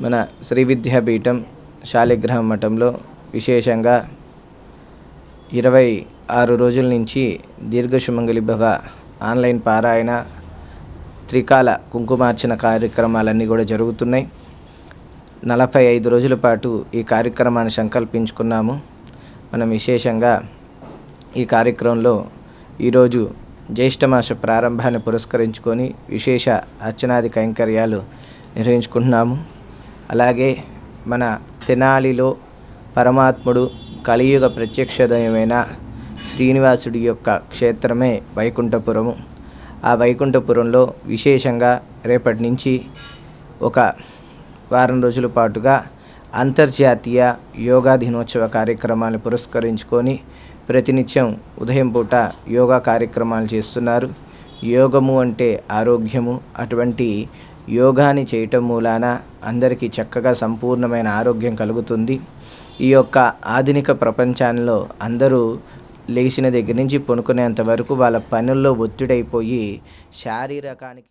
మన శ్రీ విద్యాపీఠం శాలిగ్రామ మఠంలో విశేషంగా 26 రోజుల నుంచి దీర్ఘసుమంగళి భవ ఆన్లైన్ పారాయణ త్రికాల కుంకుమార్చన కార్యక్రమాలన్నీ కూడా జరుగుతున్నాయి. 45 రోజుల పాటు ఈ కార్యక్రమాన్ని సంకల్పించుకున్నాము. మనం విశేషంగా ఈ కార్యక్రమంలో ఈరోజు జ్యేష్ఠమాస ప్రారంభాన్ని పురస్కరించుకొని విశేష అర్చనాది కైంకర్యాలు నిర్వహించుకుంటున్నాము. అలాగే మన తెనాలిలో పరమాత్ముడు కలియుగ ప్రత్యక్ష దైవమైన శ్రీనివాసుడి యొక్క క్షేత్రమే వైకుంఠపురము. ఆ వైకుంఠపురంలో విశేషంగా రేపటి నుంచి ఒక వారం రోజుల పాటుగా అంతర్జాతీయ యోగా దినోత్సవ కార్యక్రమాన్ని పురస్కరించుకొని ప్రతినిత్యం ఉదయం పూట యోగా కార్యక్రమాలు చేస్తున్నారు. యోగము అంటే ఆరోగ్యము. అటువంటి యోగాని చేయటం మూలాన అందరికీ చక్కగా సంపూర్ణమైన ఆరోగ్యం కలుగుతుంది. ఈ యొక్క ఆధునిక ప్రపంచంలో అందరూ లేచిన దగ్గర నుంచి పనుకునేంత వరకు వాళ్ళ పనుల్లో ఒత్తిడైపోయి శారీరకానికి